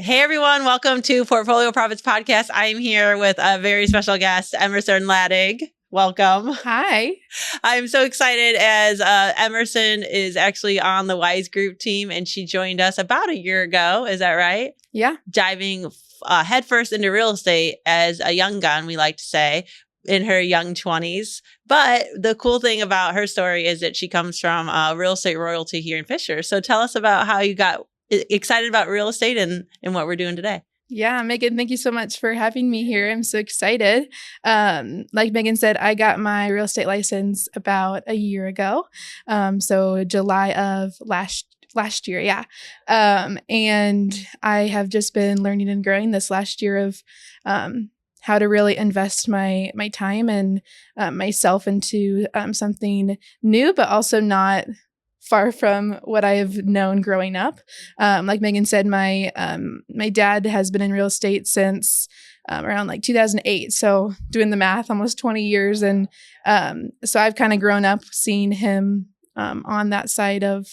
Hey everyone, welcome to Portfolio Profits Podcast. I'm here with a very special guest, Emerson Laddick. Welcome. Hi. I'm so excited as Emerson is actually on the Wise Group team and she joined us about a year ago. Is that right? Yeah. Diving headfirst into real estate as a young gun, we like to say, in her young 20s. But the cool thing about her story is that she comes from real estate royalty here in Fisher. So tell us about how you got excited about real estate and what we're doing today. Yeah, Megan, thank you so much for having me here. I'm so excited. Like Megan said, I got my real estate license about a year ago. So July of last year. Yeah. And I have just been learning and growing this last year of how to really invest my time and myself into something new, but also not far from what I have known growing up. Like Megan said, my dad has been in real estate since around like 2008. So doing the math, almost 20 years. And so I've kind of grown up seeing him on that side of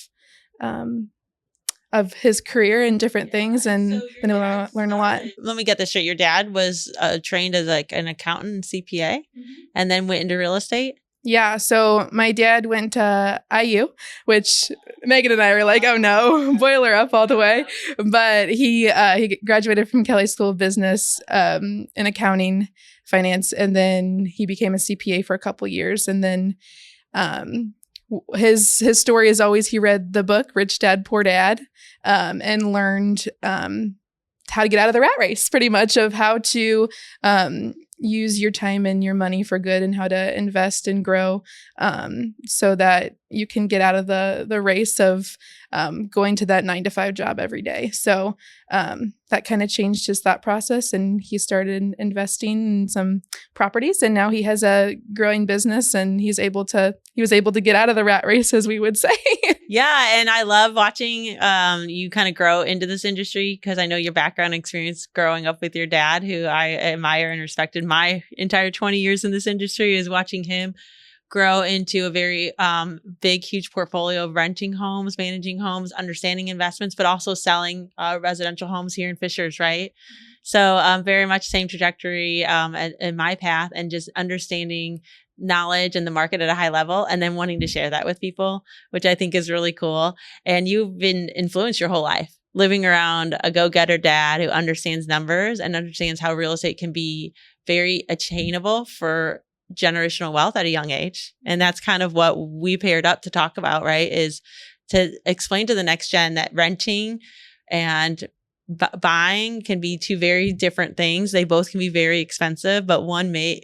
his career and different things, and been able to learn a lot. Let me get this straight. Your dad was trained as like an accountant, CPA, and then went into real estate? Yeah, so my dad went to IU, which Megan and I were like, oh no, boiler up all the way. But he graduated from Kelley School of Business in accounting, finance, and then he became a CPA for a couple years. And then his story is always he read the book Rich Dad, Poor Dad, and learned how to get out of the rat race, pretty much, of how to use your time and your money for good and how to invest and grow so that you can get out of the race of going to that 9-to-5 job every day. So that kind of changed his thought process, and he started investing in some properties, and now he has a growing business, and he was able to get out of the rat race, as we would say. Yeah. And I love watching you kind of grow into this industry, because I know your background experience growing up with your dad, who I admire and respected my entire 20 years in this industry, is watching him grow into a very big, huge portfolio of renting homes, managing homes, understanding investments, but also selling residential homes here in Fishers, right? So very much same trajectory in my path, and just understanding knowledge and the market at a high level, and then wanting to share that with people, which I think is really cool. And you've been influenced your whole life, living around a go-getter dad who understands numbers and understands how real estate can be very attainable for generational wealth at a young age. And that's kind of what we paired up to talk about, right? Is to explain to the next gen that renting and buying can be two very different things. They both can be very expensive, but one may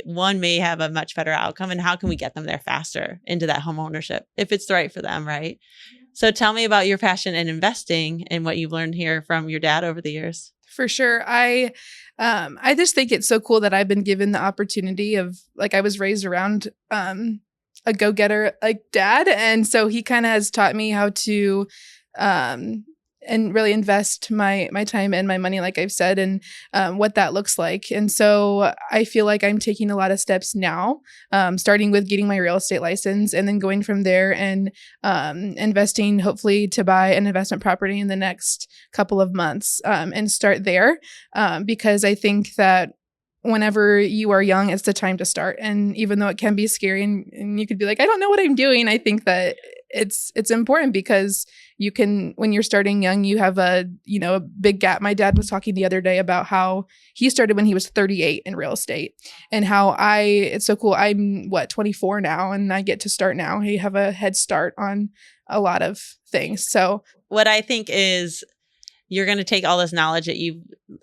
have a much better outcome. And how can we get them there faster into that home ownership if it's right for them, right? So tell me about your passion in investing and what you've learned here from your dad over the years. For sure. I just think it's so cool that I've been given the opportunity of, like, I was raised around a go-getter like dad. And so he kind of has taught me how to and really invest my time and my money, like I've said, and what that looks like. And so I feel like I'm taking a lot of steps now, starting with getting my real estate license, and then going from there and investing, hopefully, to buy an investment property in the next couple of months, and start there, because I think that whenever you are young, it's the time to start. And even though it can be scary and you could be like, I don't know what I'm doing, I think that it's important, because you can, when you're starting young, you have a big gap. My dad was talking the other day about how he started when he was 38 in real estate, and how it's so cool. I'm 24 now, and I get to start now. I have a head start on a lot of things. So what I think is, you're going to take all this knowledge that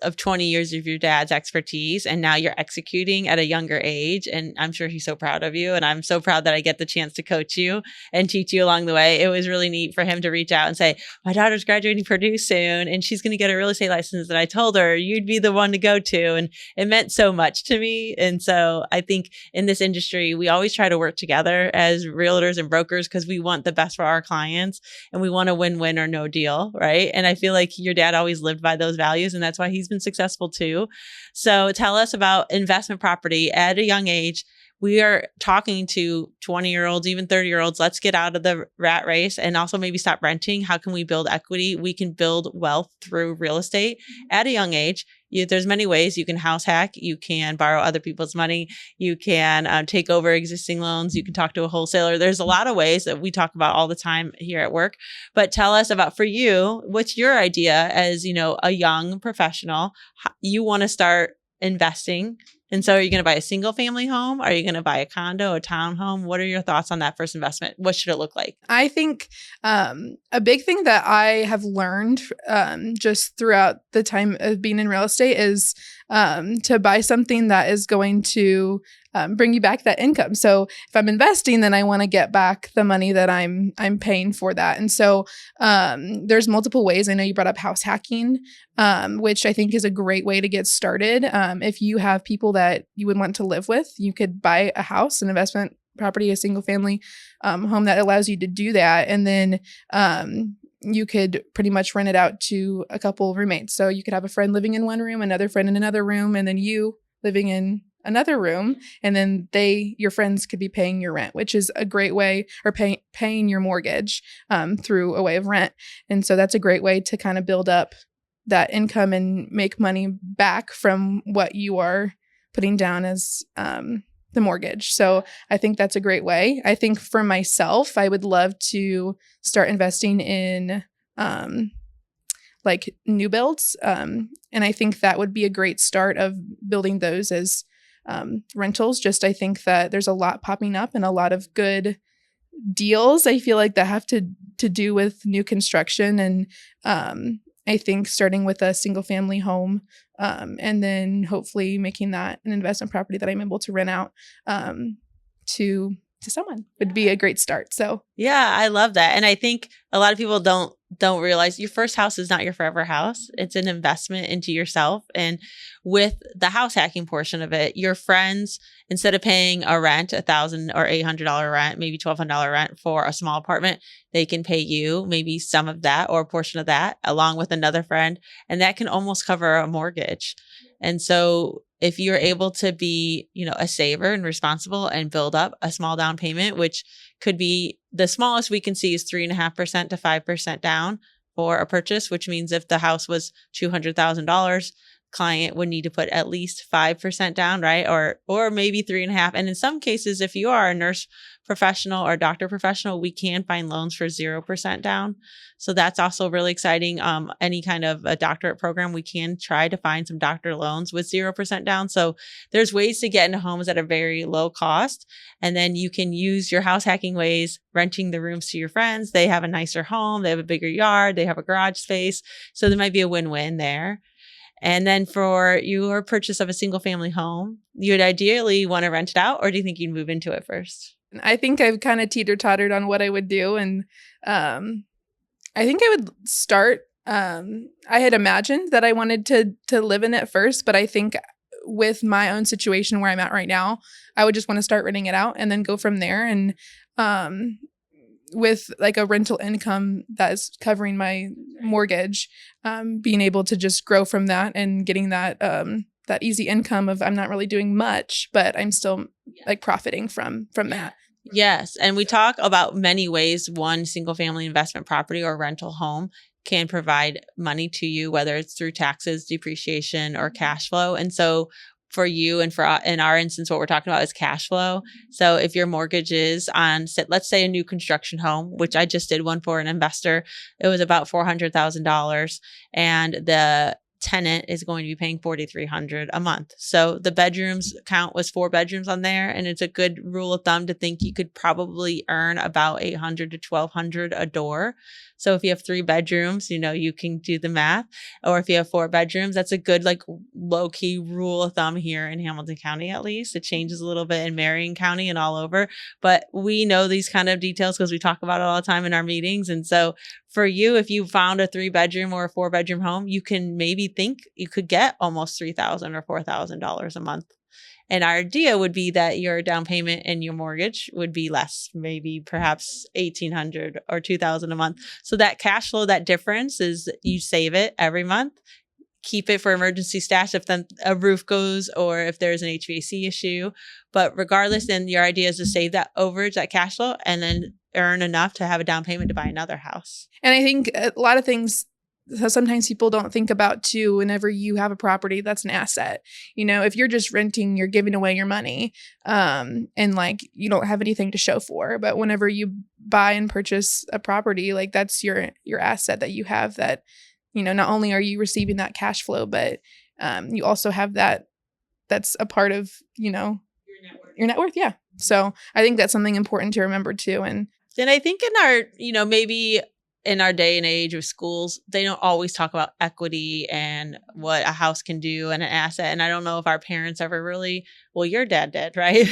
of 20 years of your dad's expertise, and now you're executing at a younger age. And I'm sure he's so proud of you. And I'm so proud that I get the chance to coach you and teach you along the way. It was really neat for him to reach out and say, my daughter's graduating Purdue soon, and she's going to get a real estate license. And I told her, you'd be the one to go to. And it meant so much to me. And so I think in this industry, we always try to work together as realtors and brokers, because we want the best for our clients, and we want a win-win or no deal, right? And I feel like your dad always lived by those values, and that's why he's been successful too. So tell us about investment property at a young age. we are talking to 20-year-olds, even 30-year-olds. Let's get out of the rat race and also maybe stop renting. How can we build equity? We can build wealth through real estate at a young age. There's many ways. You can house hack. You can borrow other people's money. You can take over existing loans. You can talk to a wholesaler. There's a lot of ways that we talk about all the time here at work. But tell us about, for you, what's your idea as, a young professional? You want to start investing. And so are you going to buy a single family home? Are you going to buy a condo, a townhome? What are your thoughts on that first investment? What should it look like? I think a big thing that I have learned just throughout the time of being in real estate is to buy something that is going to bring you back that income. So if I'm investing, then I want to get back the money that I'm paying for that. And so there's multiple ways. I know you brought up house hacking, which I think is a great way to get started. If you have people that you would want to live with, you could buy a house, an investment property, a single family home that allows you to do that. And then you could pretty much rent it out to a couple of roommates. So you could have a friend living in one room, another friend in another room, and then you living in another room, and then your friends could be paying your rent, which is a great way, or paying your mortgage through a way of rent. And so that's a great way to kind of build up that income and make money back from what you are putting down as the mortgage. So I think that's a great way. I think for myself, I would love to start investing in like new builds. And I think that would be a great start of building those as rentals. Just, I think that there's a lot popping up and a lot of good deals, I feel like, that have to do with new construction. And I think starting with a single family home and then hopefully making that an investment property that I'm able to rent out to someone would be a great start. So yeah, I love that. And I think a lot of people don't realize your first house is not your forever house. It's an investment into yourself. And with the house hacking portion of it, your friends, instead of paying a rent, $1,000 or $800 rent, maybe $1,200 rent for a small apartment, they can pay you maybe some of that or a portion of that along with another friend. And that can almost cover a mortgage. And so if you're able to be, a saver and responsible and build up a small down payment, which could be the smallest we can see is 3.5% to 5% down for a purchase, which means if the house was $200,000, client would need to put at least 5% down, right? Or maybe 3.5%. And in some cases, if you are a nurse professional or doctor professional, we can find loans for 0% down. So that's also really exciting. Any kind of a doctorate program, we can try to find some doctor loans with 0% down. So there's ways to get into homes at a very low cost. And then you can use your house hacking ways, renting the rooms to your friends. They have a nicer home. They have a bigger yard. They have a garage space. So there might be a win-win there. And then for your purchase of a single family home, you would ideally want to rent it out, or do you think you'd move into it first? I think I've kind of teeter-tottered on what I would do. And I think I would start, I had imagined that I wanted to live in it first, but I think with my own situation where I'm at right now, I would just want to start renting it out and then go from there. And with like a rental income that is covering my mortgage, being able to just grow from that and getting that that easy income of I'm not really doing much, but I'm still like profiting from that. Yes. And we talk about many ways one single family investment property or rental home can provide money to you, whether it's through taxes, depreciation, or cash flow. And so for you and in our instance, what we're talking about is cash flow. So if your mortgage is on, let's say, a new construction home, which I just did one for an investor, it was about $400,000, and the tenant is going to be paying $4,300 a month. So the bedrooms count was 4 bedrooms on there. And it's a good rule of thumb to think you could probably earn about $800 to $1,200 a door. So if you have 3 bedrooms, you can do the math. Or if you have 4 bedrooms, that's a good low key rule of thumb here in Hamilton County, at least. It changes a little bit in Marion County and all over. But we know these kind of details because we talk about it all the time in our meetings. And so for you, if you found a 3 bedroom or a 4 bedroom home, you can maybe think you could get almost $3,000 or $4,000 a month. And our idea would be that your down payment and your mortgage would be less, maybe perhaps $1,800 or $2,000 a month. So that cash flow, that difference is you save it every month, keep it for emergency stash if then a roof goes or if there's an HVAC issue. But regardless, then your idea is to save that overage, that cash flow, and then earn enough to have a down payment to buy another house. And I think a lot of things, so sometimes people don't think about too, whenever you have a property that's an asset. If you're just renting, you're giving away your money, and like you don't have anything to show for. But whenever you buy and purchase a property, like that's your asset that you have, that not only are you receiving that cash flow, but you also have that's a part of your net worth. Yeah. So I think that's something important to remember too. And I think in our maybe in our day and age of schools, they don't always talk about equity and what a house can do and an asset. And I don't know if our parents ever really, well, your dad did, right?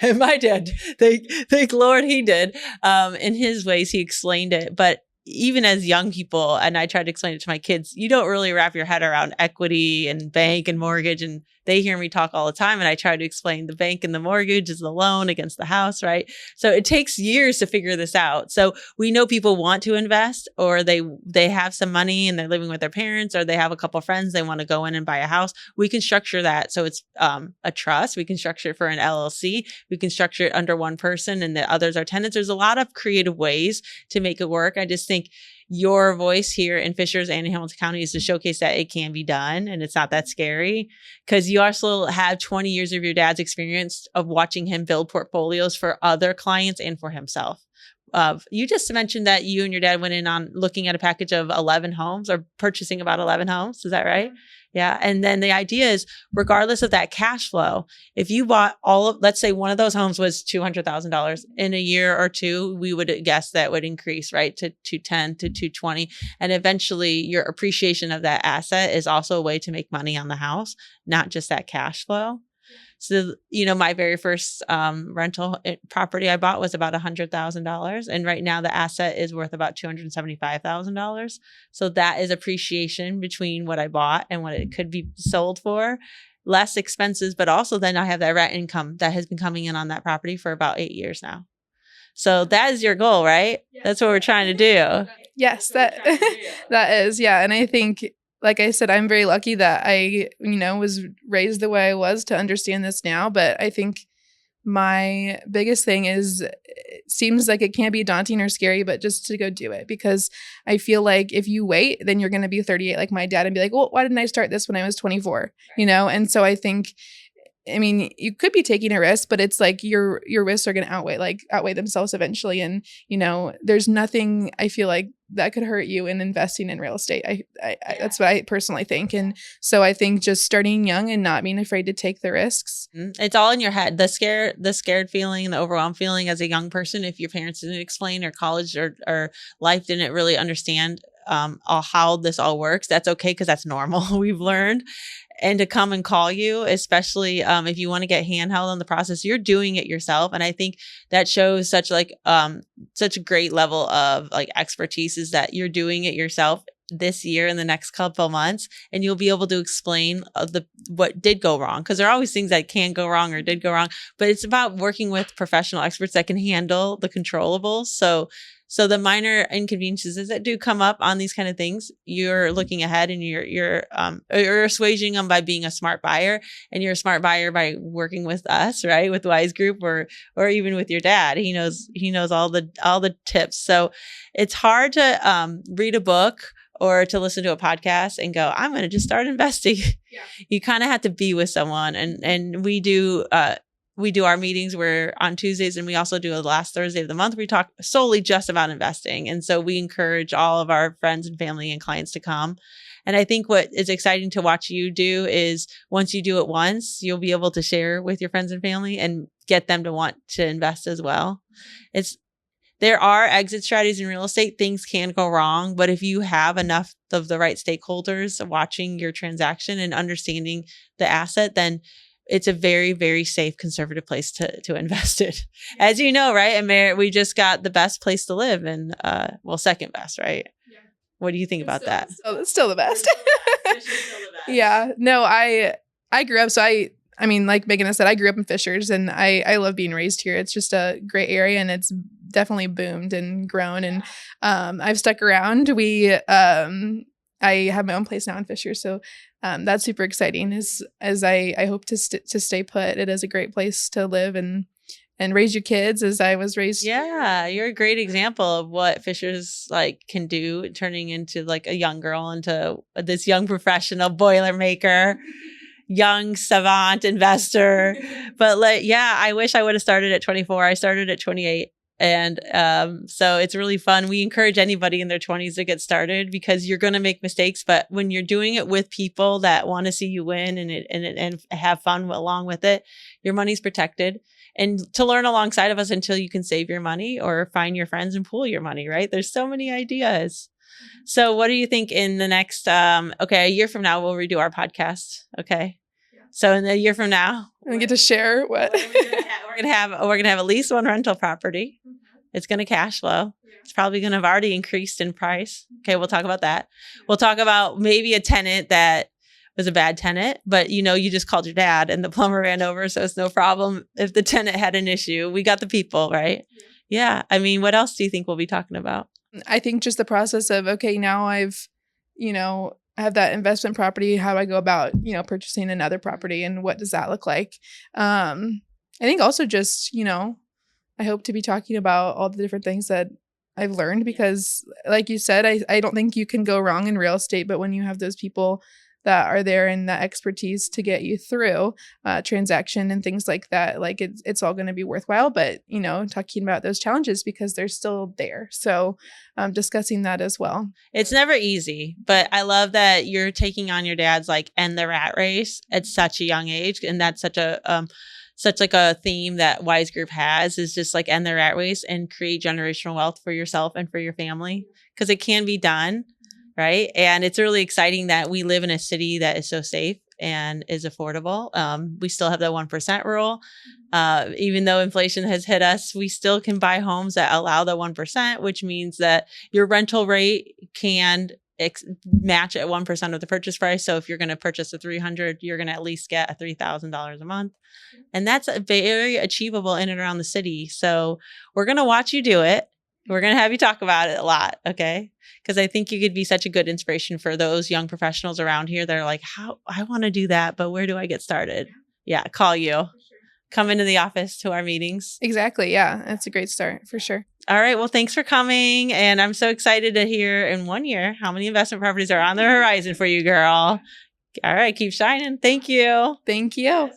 And my dad, thank Lord he did. In his ways, he explained it. But even as young people, and I tried to explain it to my kids, you don't really wrap your head around equity and bank and mortgage. And they hear me talk all the time. And I try to explain the bank and the mortgage is the loan against the house, right? So it takes years to figure this out. So we know people want to invest, or they have some money and they're living with their parents, or they have a couple of friends, they want to go in and buy a house. We can structure that. So it's a trust. We can structure it for an LLC. We can structure it under one person and the others are tenants. There's a lot of creative ways to make it work. I just think your voice here in Fishers and in Hamilton County is to showcase that it can be done and it's not that scary, because you also have 20 years of your dad's experience of watching him build portfolios for other clients and for himself. You just mentioned that you and your dad went in on looking at a package of 11 homes or purchasing about 11 homes. Is that right? Yeah. And then the idea is, regardless of that cash flow, if you bought let's say one of those homes was $200,000 in a year or two, we would guess that would increase, right, to 210 to 220. And eventually your appreciation of that asset is also a way to make money on the house, not just that cash flow. So, my very first rental property I bought was about $100,000. And right now the asset is worth about $275,000. So that is appreciation between what I bought and what it could be sold for. Less expenses, but also then I have that rent income that has been coming in on that property for about 8 years now. So that is your goal, right? Yeah. That's what we're trying to do. Yes, that is. Yeah. And I think, like I said, I'm very lucky that I, was raised the way I was to understand this now. But I think my biggest thing is, it seems like it can't be daunting or scary, but just to go do it. Because I feel like if you wait, then you're going to be 38 like my dad and be like, well, why didn't I start this when I was 24? And so I think, you could be taking a risk, but it's like your risks are going to outweigh themselves eventually. And, there's nothing I feel like that could hurt you in investing in real estate. I that's what I personally think. And so I think just starting young and not being afraid to take the risks. It's all in your head. The scared feeling, the overwhelmed feeling as a young person, if your parents didn't explain or college or life didn't really understand how this all works, that's okay, because that's normal. We've learned. And to come and call you, especially if you want to get handheld on the process, you're doing it yourself. And I think that shows such a great level of expertise, is that you're doing it yourself this year in the next couple months, and you'll be able to explain what did go wrong, because there are always things that can go wrong or did go wrong, but it's about working with professional experts that can handle the controllables. So the minor inconveniences that do come up on these kind of things, you're looking ahead and you're assuaging them by being a smart buyer, and you're a smart buyer by working with us, right? With Wise Group, or even with your dad. He knows all the tips. So it's hard to read a book or to listen to a podcast and go, I'm going to just start investing. Yeah. You kind of have to be with someone, and we do our meetings where on Tuesdays, and we also do the last Thursday of the month, we talk solely just about investing. And so we encourage all of our friends and family and clients to come. And I think what is exciting to watch you do is, once you do it once, you'll be able to share with your friends and family and get them to want to invest as well. There are exit strategies in real estate. Things can go wrong, but if you have enough of the right stakeholders watching your transaction and understanding the asset, then it's a very, very safe, conservative place to invest in. As you know, right? And we just got the best place to live, and second best, right? Yeah. What do you think about that? It's still the best. Yeah. No, I grew up. So like Megan said, I grew up in Fishers, and I love being raised here. It's just a great area, and it's definitely boomed and grown. And I've stuck around. We I have my own place now in Fisher. So that's super exciting as I hope to stay put. It is a great place to live and raise your kids as I was raised. Yeah, you're a great example of what Fisher's like can do, turning into like a young girl into this young professional boilermaker, young savant investor. But like, yeah, I wish I would have started at 24. I started at 28. And so it's really fun. We encourage anybody in their 20s to get started because you're going to make mistakes. But when you're doing it with people that want to see you win and have fun along with it, your money's protected. And to learn alongside of us until you can save your money or find your friends and pool your money, right? There's so many ideas. So what do you think in the next, a year from now, we'll redo our podcast. Okay. Yeah. So in a year from now, we get to share what we're going to have at least one rental property. It's going to cash flow. It's probably going to have already increased in price. Okay. We'll talk about that. We'll talk about maybe a tenant that was a bad tenant, but you just called your dad and the plumber ran over. So it's no problem if the tenant had an issue. We got the people, right? Yeah. I mean, what else do you think we'll be talking about? I think just the process of, okay, now I've, I have that investment property. How do I go about, purchasing another property and what does that look like? I think also just, I hope to be talking about all the different things that I've learned because like you said, I don't think you can go wrong in real estate, but when you have those people that are there and that expertise to get you through transaction and things like that, like it's all going to be worthwhile. But, talking about those challenges because they're still there. So discussing that as well. It's never easy, but I love that you're taking on your dad's like end the rat race at such a young age. And that's such a theme that Wise Group has is just like end the rat race and create generational wealth for yourself and for your family because it can be done. Right. And it's really exciting that we live in a city that is so safe and is affordable. We still have the 1% rule. Even though inflation has hit us, we still can buy homes that allow the 1%, which means that your rental rate can match at 1% of the purchase price. So if you're going to purchase a $300, you're going to at least get a $3,000 a month. And that's very achievable in and around the city. So we're going to watch you do it. We're going to have you talk about it a lot. Okay. Because I think you could be such a good inspiration for those young professionals around here that are like, how I want to do that, but where do I get started? Yeah. Call you. Come into the office to our meetings. Exactly. Yeah. That's a great start for sure. All right. Well, thanks for coming. And I'm so excited to hear in 1 year how many investment properties are on the horizon for you, girl. All right. Keep shining. Thank you. Thank you.